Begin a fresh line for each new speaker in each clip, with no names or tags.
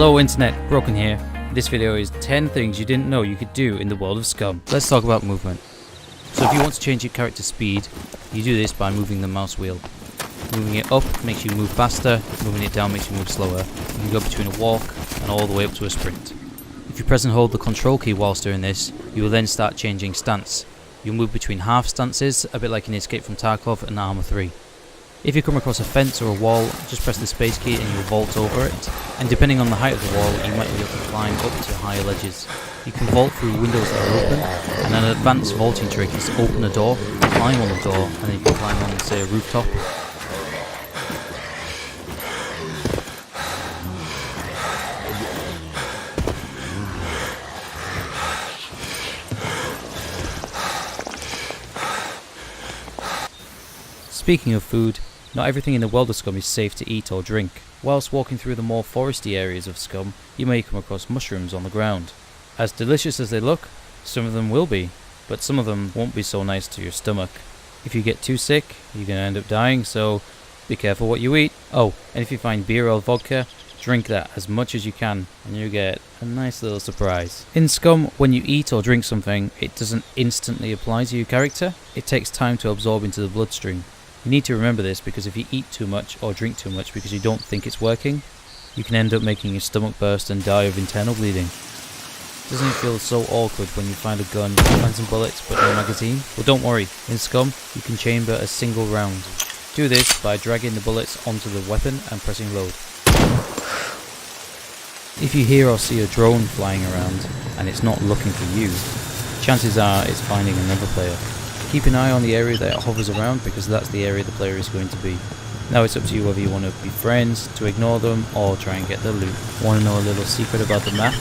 Hello Internet, Broken here. This video is 10 things you didn't know you could do in the world of SCUM. Let's talk about movement. So if you want to change your character's speed, you do this by moving the mouse wheel. Moving it up makes you move faster, moving it down makes you move slower. You can go between a walk and all the way up to a sprint. If you press and hold the control key whilst doing this, you will then start changing stance. You'll move between half stances, a bit like in Escape from Tarkov and Arma 3. If you come across a fence or a wall, just press the space key and you'll vault over it. And depending on the height of the wall, you might be able to climb up to higher ledges. You can vault through windows that are open, and an advanced vaulting trick is to open a door, climb on the door, and then you can climb on, say, a rooftop. Speaking of food, not everything in the world of SCUM is safe to eat or drink. Whilst walking through the more foresty areas of SCUM, you may come across mushrooms on the ground. As delicious as they look, some of them will be, but some of them won't be so nice to your stomach. If you get too sick, you're going to end up dying, so be careful what you eat. Oh, and if you find beer or vodka, drink that as much as you can, and you get a nice little surprise. In SCUM, when you eat or drink something, it doesn't instantly apply to your character. It takes time to absorb into the bloodstream. You need to remember this, because if you eat too much or drink too much because you don't think it's working, you can end up making your stomach burst and die of internal bleeding. Doesn't it feel so awkward when you find a gun, find some bullets but no magazine? Well, don't worry, in SCUM you can chamber a single round. Do this by dragging the bullets onto the weapon and pressing load. If you hear or see a drone flying around and it's not looking for you, chances are it's finding another player. Keep an eye on the area that it hovers around, because that's the area the player is going to be. Now it's up to you whether you want to be friends, to ignore them, or try and get their loot. Want to know a little secret about the map?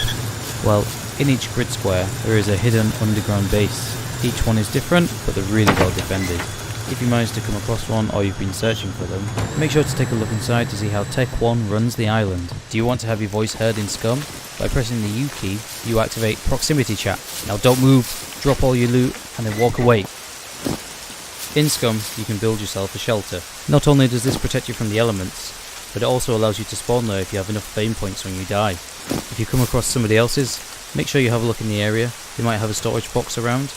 Well, in each grid square there is a hidden underground base. Each one is different, but they're really well defended. If you manage to come across one or you've been searching for them, make sure to take a look inside to see how Tech 1 runs the island. Do you want to have your voice heard in SCUM? By pressing the U key, you activate proximity chat. Now don't move, drop all your loot, and then walk away. In SCUM, you can build yourself a shelter. Not only does this protect you from the elements, but it also allows you to spawn there if you have enough fame points when you die. If you come across somebody else's, make sure you have a look in the area. They might have a storage box around.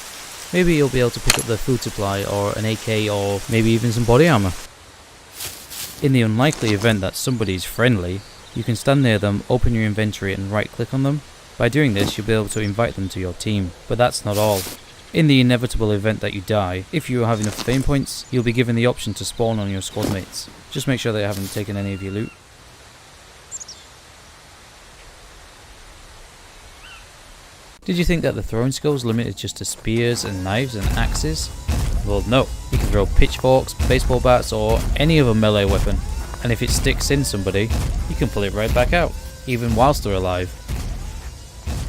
Maybe you'll be able to pick up their food supply, or an AK, or maybe even some body armor. In the unlikely event that somebody's friendly, you can stand near them, open your inventory and right click on them. By doing this, you'll be able to invite them to your team. But that's not all. In the inevitable event that you die, if you have enough fame points, you'll be given the option to spawn on your squad mates. Just make sure they haven't taken any of your loot. Did you think that the throwing skills limited just to spears and knives and axes? Well, no. You can throw pitchforks, baseball bats, or any other melee weapon. And if it sticks in somebody, you can pull it right back out, even whilst they're alive.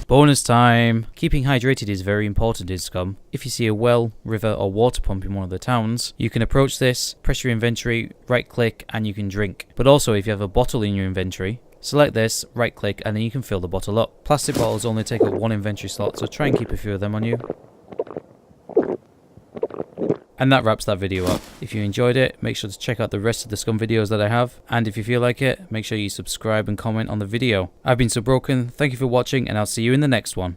Bonus time! Keeping hydrated is very important in SCUM. If you see a well, river or water pump in one of the towns, you can approach this, press your inventory, right click and you can drink. But also if you have a bottle in your inventory, select this, right click and then you can fill the bottle up. Plastic bottles only take up one inventory slot, so try and keep a few of them on you. And that wraps that video up. If you enjoyed it, make sure to check out the rest of the SCUM videos that I have. And if you feel like it, make sure you subscribe and comment on the video. I've been So Broken, thank you for watching, and I'll see you in the next one.